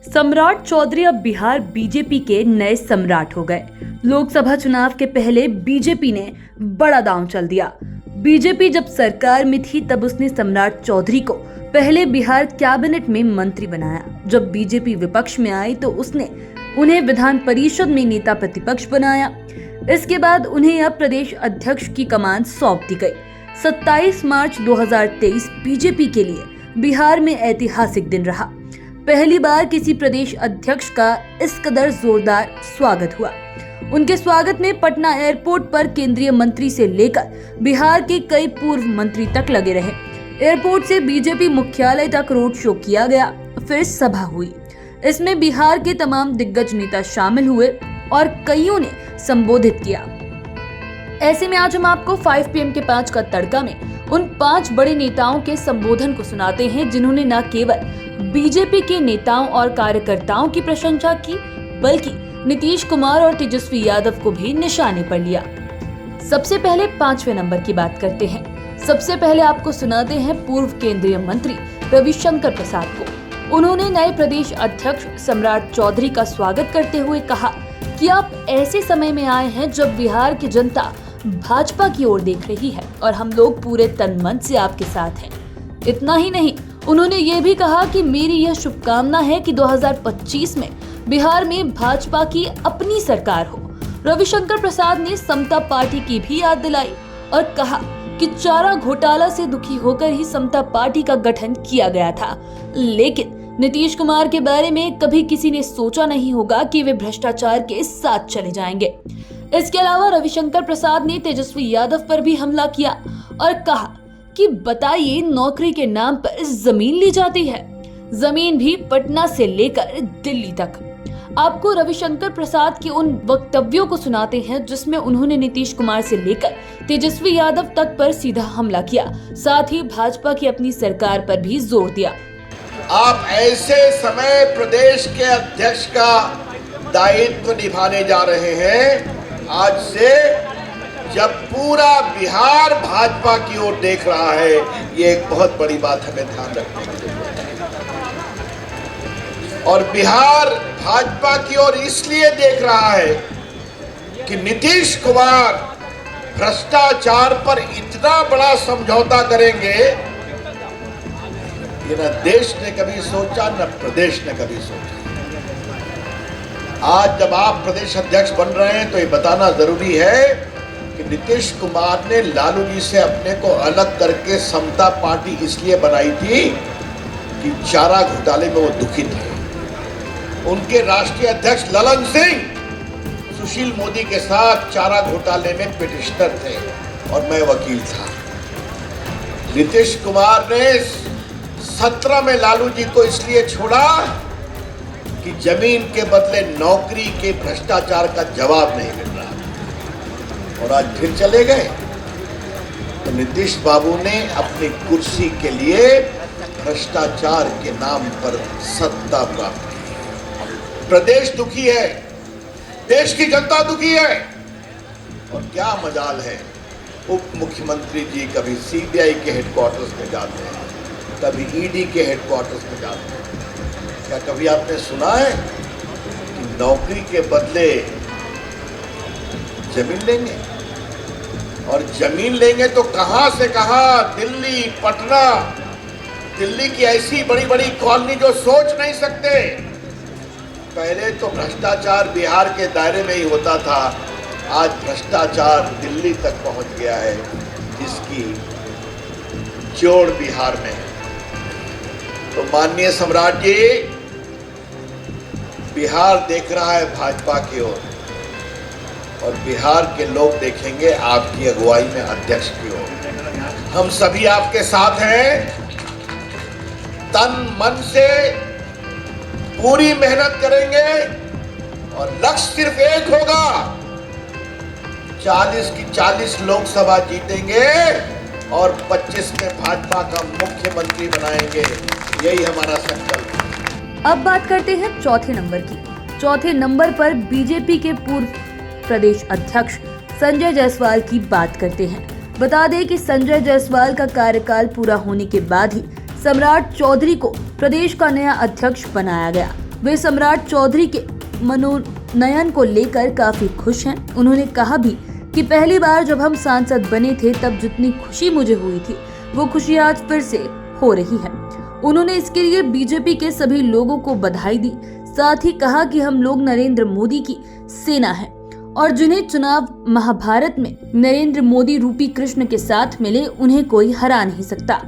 सम्राट चौधरी अब बिहार बीजेपी के नए सम्राट हो गए। लोकसभा चुनाव के पहले बीजेपी ने बड़ा दांव चल दिया। बीजेपी जब सरकार में थी तब उसने सम्राट चौधरी को पहले बिहार कैबिनेट में मंत्री बनाया। जब बीजेपी विपक्ष में आई तो उसने उन्हें विधान परिषद में नेता प्रतिपक्ष बनाया। इसके बाद उन्हें अब प्रदेश अध्यक्ष की कमान सौंप दी गई। 27 मार्च 2023 बीजेपी के लिए बिहार में ऐतिहासिक दिन रहा। पहली बार किसी प्रदेश अध्यक्ष का इस कदर जोरदार स्वागत हुआ। उनके स्वागत में पटना एयरपोर्ट पर केंद्रीय मंत्री से लेकर बिहार के कई पूर्व मंत्री तक लगे रहे। एयरपोर्ट से बीजेपी मुख्यालय तक रोड शो किया गया, फिर सभा हुई। इसमें बिहार के तमाम दिग्गज नेता शामिल हुए और कईयों ने संबोधित किया। ऐसे में आज हम आपको 5 PM के 5 का तड़का में उन 5 बड़े नेताओं के संबोधन को सुनाते हैं जिन्होंने न केवल बीजेपी के नेताओं और कार्यकर्ताओं की प्रशंसा की बल्कि नीतीश कुमार और तेजस्वी यादव को भी निशाने पर लिया। सबसे पहले 5वें नंबर की बात करते हैं। सबसे पहले आपको सुनाते हैं पूर्व केंद्रीय मंत्री रविशंकर प्रसाद को। उन्होंने नए प्रदेश अध्यक्ष सम्राट चौधरी का स्वागत करते हुए कहा कि आप ऐसे समय में आए हैं जब बिहार की जनता भाजपा की ओर देख रही है और हम लोग पूरे तन मन से आपके साथ हैं। इतना ही नहीं, उन्होंने ये भी कहा कि मेरी यह शुभकामना है कि 2025 में बिहार में भाजपा की अपनी सरकार हो। रविशंकर प्रसाद ने समता पार्टी की भी याद दिलाई और कहा कि चारा घोटाला से दुखी होकर ही समता पार्टी का गठन किया गया था, लेकिन नीतीश कुमार के बारे में कभी किसी ने सोचा नहीं होगा कि वे भ्रष्टाचार के साथ चले जाएंगे। इसके अलावा रविशंकर प्रसाद ने तेजस्वी यादव पर भी हमला किया और कहा कि बताइए, नौकरी के नाम पर जमीन ली जाती है, जमीन भी पटना से लेकर दिल्ली तक। आपको रविशंकर प्रसाद के उन वक्तव्यों को सुनाते हैं जिसमें उन्होंने नीतीश कुमार से लेकर तेजस्वी यादव तक पर सीधा हमला किया, साथ ही भाजपा की अपनी सरकार पर भी जोर दिया। आप ऐसे समय प्रदेश के अध्यक्ष का दायित्व निभाने जा रहे हैं आज से जब पूरा बिहार भाजपा की ओर देख रहा है। ये एक बहुत बड़ी बात हमें ध्यान रखने की जरूरत है। और बिहार भाजपा की ओर इसलिए देख रहा है कि नीतीश कुमार भ्रष्टाचार पर इतना बड़ा समझौता करेंगे ये न देश ने कभी सोचा न प्रदेश ने कभी सोचा। आज जब आप प्रदेश अध्यक्ष बन रहे हैं तो ये बताना जरूरी है कि नीतीश कुमार ने लालू जी से अपने को अलग करके समता पार्टी इसलिए बनाई थी कि चारा घोटाले में वो दुखी थे। उनके राष्ट्रीय अध्यक्ष ललन सिंह सुशील मोदी के साथ चारा घोटाले में पिटिशनर थे और मैं वकील था। नीतीश कुमार ने 17 में लालू जी को इसलिए छोड़ा कि जमीन के बदले नौकरी के भ्रष्टाचार का जवाब नहीं मिल रहा और आज फिर चले गए। तो नीतीश बाबू ने अपनी कुर्सी के लिए भ्रष्टाचार के नाम पर सत्ता प्राप्त की। प्रदेश दुखी है, देश की जनता दुखी है और क्या मजाल है, उप मुख्यमंत्री जी कभी CBI के हेडक्वार्टर्स में जाते हैं, कभी ED के हेडक्वार्टर्स में जाते हैं। क्या कभी आपने सुना है कि नौकरी के बदले जमीन लेंगे? और जमीन लेंगे तो कहां से कहां, दिल्ली, पटना, दिल्ली की ऐसी बड़ी बड़ी कॉलोनी जो सोच नहीं सकते। पहले तो भ्रष्टाचार बिहार के दायरे में ही होता था, आज भ्रष्टाचार दिल्ली तक पहुंच गया है जिसकी जोड़ बिहार में है। तो माननीय सम्राट जी, बिहार देख रहा है भाजपा की ओर और बिहार के लोग देखेंगे आपकी अगुवाई में अध्यक्ष की ओर। हम सभी आपके साथ हैं, तन मन से पूरी मेहनत करेंगे और लक्ष्य सिर्फ एक होगा, 40 की 40 लोकसभा जीतेंगे और 25 में भाजपा का मुख्यमंत्री बनाएंगे। यही हमारा संकल्प है। अब बात करते हैं चौथे नंबर की। चौथे नंबर पर बीजेपी के पूर्व प्रदेश अध्यक्ष संजय जायसवाल की बात करते हैं। बता दें कि संजय जायसवाल का कार्यकाल पूरा होने के बाद ही सम्राट चौधरी को प्रदेश का नया अध्यक्ष बनाया गया। वे सम्राट चौधरी के मनोनयन को लेकर काफी खुश हैं। उन्होंने कहा भी कि पहली बार जब हम सांसद बने थे तब जितनी खुशी मुझे हुई थी वो खुशी आज फिर से हो रही है। उन्होंने इसके लिए बीजेपी के सभी लोगों को बधाई दी। साथ ही कहा कि हम लोग नरेंद्र मोदी की सेना हैं और जिन्हें चुनाव महाभारत में नरेंद्र मोदी रूपी कृष्ण के साथ मिले उन्हें कोई हरा नहीं सकता।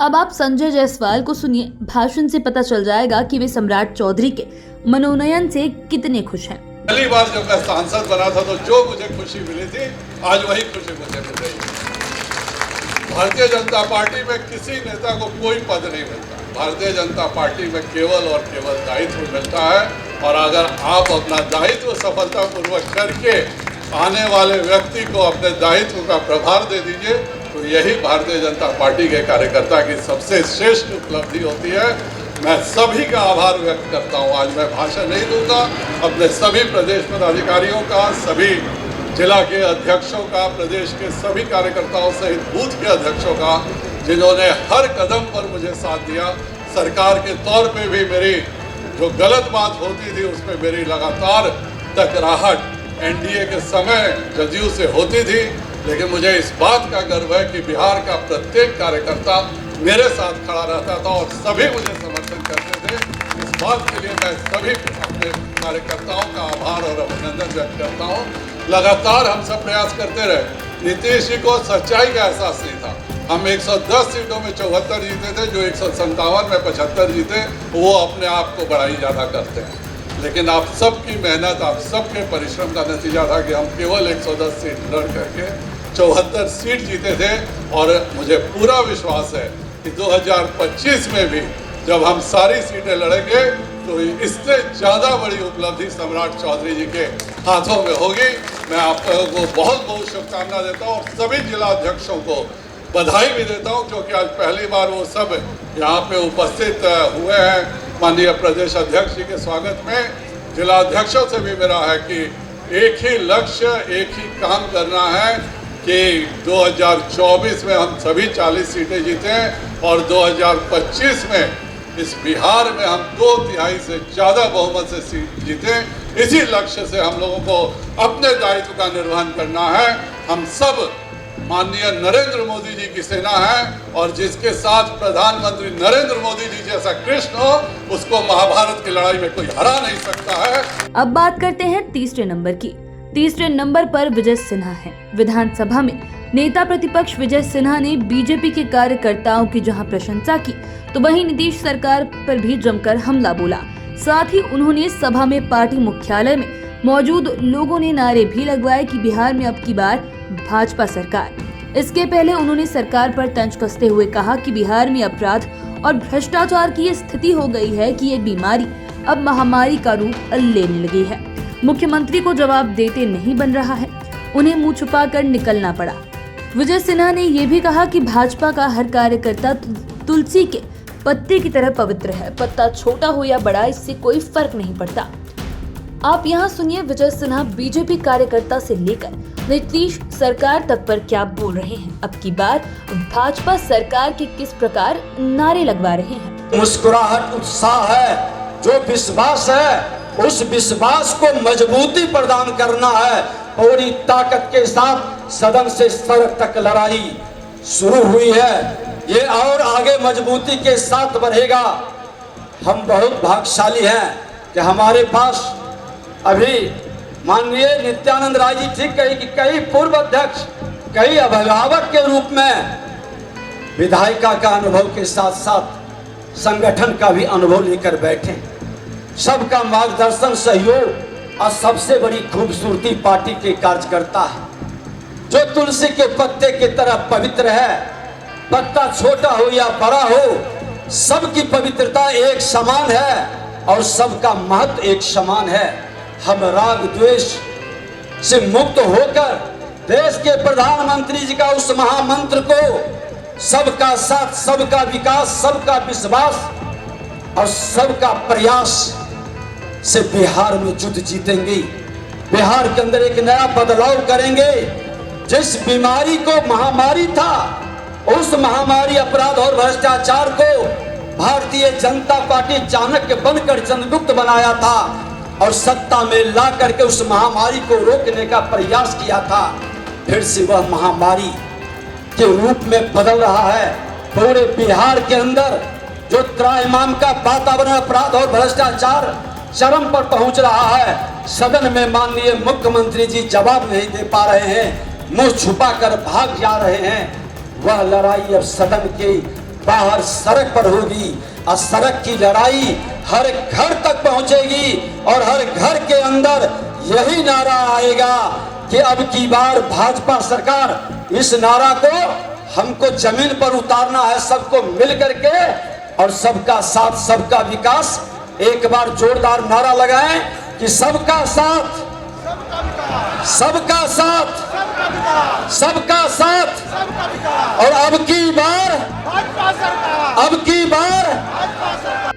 अब आप संजय जायसवाल को सुनिए। भाषण से पता चल जाएगा कि वे सम्राट चौधरी के मनोनयन से कितने खुश हैं। पहली बार जब मैं सांसद बना था तो जो मुझे खुशी मिली थी आज वही खुशी मुझे मिल रही है। भारतीय जनता पार्टी में किसी नेता को कोई पद नहीं मिलता। भारतीय जनता पार्टी में केवल और केवल दायित्व मिलता है और अगर आप अपना दायित्व सफलतापूर्वक करके आने वाले व्यक्ति को अपने दायित्व का प्रभार दे दीजिए तो यही भारतीय जनता पार्टी के कार्यकर्ता की सबसे श्रेष्ठ उपलब्धि होती है। मैं सभी का आभार व्यक्त करता हूं। आज मैं भाषण नहीं दूंगा। अपने सभी प्रदेश पदाधिकारियों का, सभी जिला के अध्यक्षों का, प्रदेश के सभी कार्यकर्ताओं सहित बूथ के अध्यक्षों का, जिन्होंने हर कदम पर मुझे साथ दिया। सरकार के तौर पे भी मेरी जो गलत बात होती थी उसमें मेरी लगातार टकराहट एनडीए के समय जदयू से होती थी, लेकिन मुझे इस बात का गर्व है कि बिहार का प्रत्येक कार्यकर्ता मेरे साथ खड़ा रहता था और सभी मुझे समर्थन करते थे। इस बात के लिए मैं सभी अपने कार्यकर्ताओं का आभार और अभिनंदन व्यक्त करता हूँ। लगातार हम सब प्रयास करते रहे। नीतीश जी को सच्चाई का एहसास नहीं था। हम 110 सीटों में 74 जीते थे, जो 157 में 75 जीते, वो अपने आप को बड़ा ही ज़्यादा करते हैं। लेकिन आप सबकी मेहनत, आप सबके परिश्रम का नतीजा था कि हम केवल 110 सीट लड़ करके 74 सीट जीते थे। और मुझे पूरा विश्वास है कि 2025 में भी जब हम सारी सीटें लड़ेंगे तो इससे ज़्यादा बड़ी उपलब्धि सम्राट चौधरी जी के हाथों में होगी। मैं आप लोगों को बहुत बहुत शुभकामना देता हूँ और सभी जिला अध्यक्षों को बधाई भी देता हूँ, क्योंकि आज पहली बार वो सब यहाँ पे उपस्थित हुए हैं। माननीय प्रदेश अध्यक्ष जी के स्वागत में जिला अध्यक्षों से भी मेरा है कि एक ही लक्ष्य, एक ही काम करना है कि 2024 में हम सभी 40 सीटें जीतें और 2025 में इस बिहार में हम 2/3 से ज़्यादा बहुमत से सीट जीतें। इसी लक्ष्य से हम लोगों को अपने दायित्व का निर्वहन करना है। हम सब माननीय नरेंद्र मोदी जी की सेना है और जिसके साथ प्रधानमंत्री नरेंद्र मोदी जी जैसा कृष्ण हो उसको महाभारत की लड़ाई में कोई हरा नहीं सकता है। अब बात करते हैं तीसरे नंबर की। तीसरे नंबर पर विजय सिन्हा है। विधानसभा में नेता प्रतिपक्ष विजय सिन्हा ने बीजेपी के कार्यकर्ताओं की जहां प्रशंसा की तो वहीं नीतीश सरकार पर भी जमकर हमला बोला। साथ ही उन्होंने सभा में पार्टी मुख्यालय में मौजूद लोगों ने नारे भी लगवाए कि बिहार में अब की बार भाजपा सरकार। इसके पहले उन्होंने सरकार पर तंज कसते हुए कहा कि बिहार में अपराध और भ्रष्टाचार की ये स्थिति हो गई है कि ये बीमारी अब महामारी का रूप लेने लगी है। मुख्यमंत्री को जवाब देते नहीं बन रहा है, उन्हें मुंह छुपाकर निकलना पड़ा। विजय सिन्हा ने यह भी कहा कि भाजपा का हर कार्यकर्ता तुलसी के पत्ते की तरह पवित्र है। पत्ता छोटा हो या बड़ा इससे कोई फर्क नहीं पड़ता। आप यहाँ सुनिए विजय सिन्हा बीजेपी कार्यकर्ता से लेकर नीतीश सरकार तक पर क्या बोल रहे हैं। अब की बार भाजपा सरकार के किस प्रकार नारे लगवा रहे हैं। मुस्कुराहट, उत्साह है, जो विश्वास है उस विश्वास को मजबूती प्रदान करना है। पूरी ताकत के साथ सदन से सड़क तक लड़ाई शुरू हुई है, ये और आगे मजबूती के साथ बढ़ेगा। हम बहुत भाग्यशाली हैं कि हमारे पास अभी माननीय नित्यानंद राय जी ठीक कही कि कई पूर्व अध्यक्ष, कई अभिभावक के रूप में विधायिका का अनुभव के साथ साथ संगठन का भी अनुभव लेकर बैठे। सबका मार्गदर्शन, सहयोग और सबसे बड़ी खूबसूरती पार्टी के कार्यकर्ता है, जो तुलसी के पत्ते की तरह पवित्र है। पत्ता छोटा हो या बड़ा हो, सबकी पवित्रता एक समान है और सबका महत्व एक समान है। हम राग द्वेष से मुक्त होकर देश के प्रधानमंत्री जी का उस महामंत्र को, सबका साथ, सबका विकास, सबका विश्वास और सबका प्रयास से बिहार में युद्ध जीतेंगे। बिहार के अंदर एक नया बदलाव करेंगे। जिस बीमारी को महामारी था, उस महामारी अपराध और भ्रष्टाचार को भारतीय जनता पार्टी चाणक्य बनकर चंद्रगुप्त बनाया था और सत्ता में ला करके उस महामारी को रोकने का प्रयास किया था। फिर से वह महामारी के रूप में बदल रहा है। पूरे बिहार के अंदर जो त्राहिमाम का वातावरण, अपराध और भ्रष्टाचार चरम पर पहुंच रहा है, सदन में माननीय मुख्यमंत्री जी जवाब नहीं दे पा रहे हैं, मुंह छुपा कर भाग जा रहे हैं। वह लड़ाई अब सदन के बाहर सड़क पर होगी और सड़क की लड़ाई हर घर तक पहुंचेगी और हर घर के अंदर यही नारा आएगा कि अब की बार भाजपा सरकार। इस नारा को हमको जमीन पर उतारना है, सबको मिल करके, और सबका साथ सबका विकास। एक बार जोरदार नारा लगाएं कि सबका साथ, सबका साथ, सबका साथ, और अब की बार, अब की बार।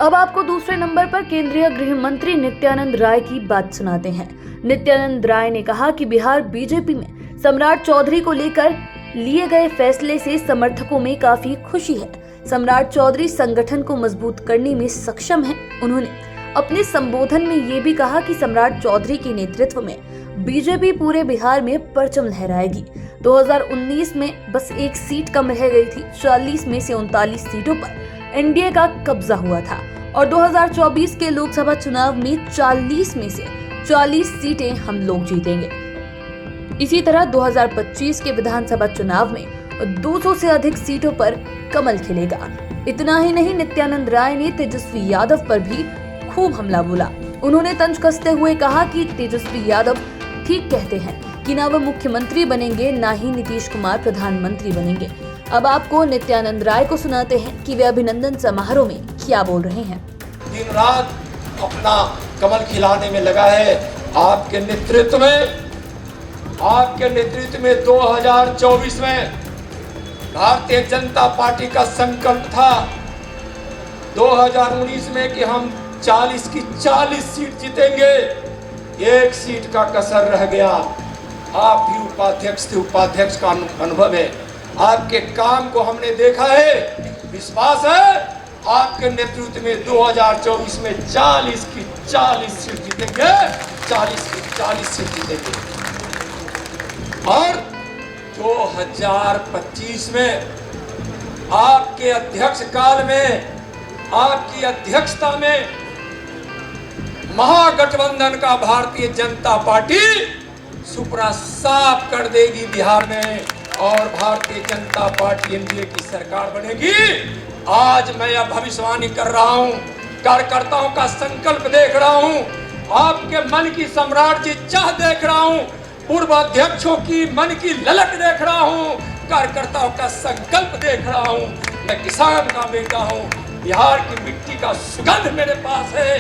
अब आपको दूसरे नंबर पर केंद्रीय गृह मंत्री नित्यानंद राय की बात सुनाते हैं। नित्यानंद राय ने कहा कि बिहार बीजेपी में सम्राट चौधरी को लेकर लिए गए फैसले से समर्थकों में काफी खुशी है। सम्राट चौधरी संगठन को मजबूत करने में सक्षम हैं। उन्होंने अपने संबोधन में ये भी कहा कि सम्राट चौधरी के नेतृत्व में बीजेपी पूरे बिहार में परचम लहराएगी। 2019 में बस एक सीट कम रह गई थी। 40 में से 39 सीटों पर एनडीए का कब्जा हुआ था और 2024 के लोकसभा चुनाव में 40 में से 40 सीटें हम लोग जीतेंगे। इसी तरह 2025 के विधानसभा चुनाव में 200 से अधिक सीटों पर कमल खिलेगा। इतना ही नहीं, नित्यानंद राय ने तेजस्वी यादव पर भी खूब हमला बोला। उन्होंने तंज कसते हुए कहा कि तेजस्वी यादव ठीक कहते हैं कि ना वह मुख्यमंत्री बनेंगे, ना ही नीतीश कुमार प्रधानमंत्री बनेंगे। अब आपको नित्यानंद राय को सुनाते हैं कि वे अभिनंदन समारोह में क्या बोल रहे हैं। दिन रात अपना कमल खिलाने में लगा है। आपके नेतृत्व में 2024 में भारतीय जनता पार्टी का संकल्प था 2019 में कि हम 40 की 40 सीट जीतेंगे। एक सीट का कसर रह गया। आप भी उपाध्यक्ष थे, उपाध्यक्ष का अनुभव है, आपके काम को हमने देखा है। विश्वास है आपके नेतृत्व में 2024 में 40 की 40 सीट जीतेंगे, 40 की 40 सीट जीतेंगे। और 2025 में आपके अध्यक्ष काल में, आपकी अध्यक्षता में महागठबंधन का भारतीय जनता पार्टी सुपड़ा साफ कर देगी बिहार में और भारतीय जनता पार्टी एनडीए की सरकार बनेगी। आज मैं यह भविष्यवाणी कर रहा हूं, कार्यकर्ताओं का संकल्प देख रहा हूं, आपके मन की सम्राट जी चाह देख रहा हूं, पूर्व अध्यक्षों की मन की ललक देख रहा हूं, कार्यकर्ताओं का संकल्प देख रहा हूं। मैं किसान का बेटा हूं, बिहार की मिट्टी का सुगंध मेरे पास है।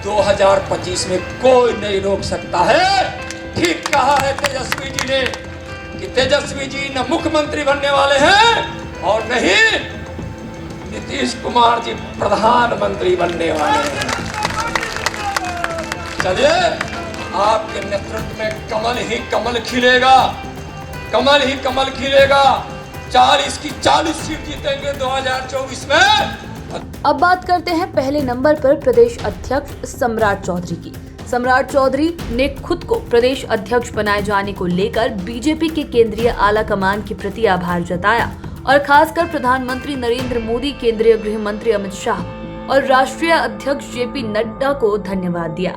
2025 में कोई नहीं रोक सकता है। ठीक कहा है तेजस्वी जी ने कि तेजस्वी जी न मुख्यमंत्री बनने वाले हैं और नहीं नीतीश कुमार जी प्रधानमंत्री बनने वाले हैं। चलिए, आपके नेतृत्व में कमल ही कमल खिलेगा, कमल ही कमल खिलेगा। 40 की 40 सीट जीतेंगे 2024 में। अब बात करते हैं पहले नंबर पर प्रदेश अध्यक्ष सम्राट चौधरी की। सम्राट चौधरी ने खुद को प्रदेश अध्यक्ष बनाए जाने को लेकर बीजेपी के केंद्रीय आला कमान के प्रति आभार जताया और खासकर प्रधानमंत्री नरेंद्र मोदी, केंद्रीय गृह मंत्री अमित शाह और राष्ट्रीय अध्यक्ष जेपी नड्डा को धन्यवाद दिया।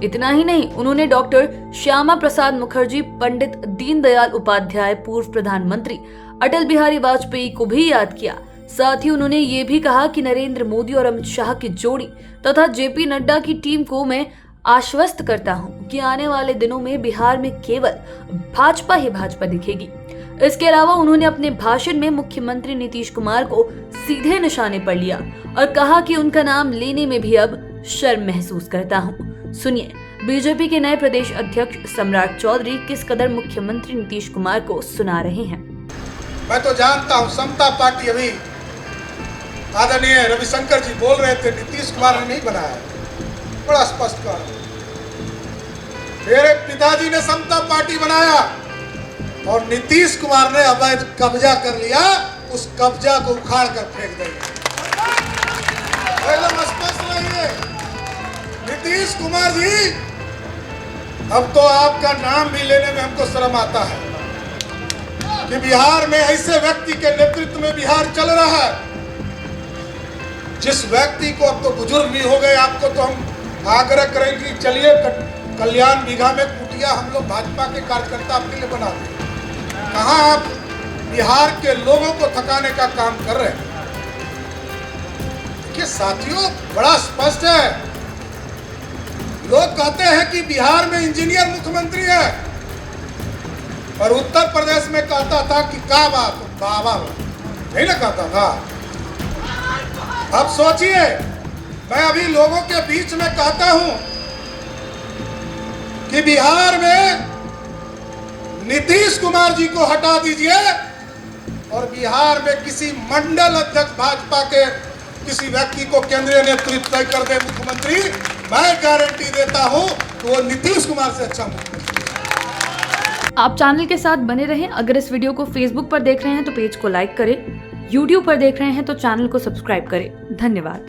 इतना ही नहीं, उन्होंने डॉक्टर श्यामा प्रसाद मुखर्जी, पंडित दीनदयाल उपाध्याय, पूर्व प्रधानमंत्री अटल बिहारी वाजपेयी को भी याद किया। साथ ही उन्होंने ये भी कहा कि नरेंद्र मोदी और अमित शाह की जोड़ी तथा जेपी नड्डा की टीम को मैं आश्वस्त करता हूं कि आने वाले दिनों में बिहार में केवल भाजपा ही भाजपा दिखेगी। इसके अलावा उन्होंने अपने भाषण में मुख्यमंत्री नीतीश कुमार को सीधे निशाने पर लिया और कहा कि उनका नाम लेने में भी अब शर्म महसूस करता हूं। सुनिए, बीजेपी के नए प्रदेश अध्यक्ष सम्राट चौधरी किस कदर मुख्यमंत्री नीतीश कुमार को सुना रहे हैं। मैं तो जानता हूं समता पार्टी, अभी आदरणीय रविशंकर जी बोल रहे थे नीतीश कुमार ने नहीं बनाया, बड़ा स्पष्ट कहा। मेरे पिताजी ने समता पार्टी बनाया और नीतीश कुमार ने अवैध कब्जा कर लिया, उस कब्जा को उखाड़ कर फेंक दिया। एकदम स्पष्ट रहिए। नीतीश कुमार जी, अब तो आपका नाम भी लेने में हमको शर्म आता है कि बिहार में ऐसे व्यक्ति के नेतृत्व में बिहार चल रहा है, जिस व्यक्ति को अब तो बुजुर्ग भी हो गए। आपको तो हम आग्रह करें कि चलिए कल्याण बीघा में कुटिया हम लोग भाजपा के कार्यकर्ता आपके लिए बना दें। कहाँ आप बिहार के लोगों को थकाने का काम कर रहे हैं। देखिए साथियों, बड़ा स्पष्ट है। लोग कहते हैं कि बिहार में इंजीनियर मुख्यमंत्री है और उत्तर प्रदेश में कहता था कि का बात बाबा नहीं ना कहता था। अब सोचिए, मैं अभी लोगों के बीच में कहता हूं कि बिहार में नीतीश कुमार जी को हटा दीजिए और बिहार में किसी मंडल अध्यक्ष भाजपा के किसी व्यक्ति को केंद्रीय नेतृत्व तय कर दे मुख्यमंत्री, मैं गारंटी देता हूं कि वो नीतीश कुमार से अच्छा मुख्यमंत्री। आप चैनल के साथ बने रहें। अगर इस वीडियो को फेसबुक पर देख रहे हैं तो पेज को लाइक करें, यूट्यूब पर देख रहे हैं तो चैनल को सब्सक्राइब करें। धन्यवाद।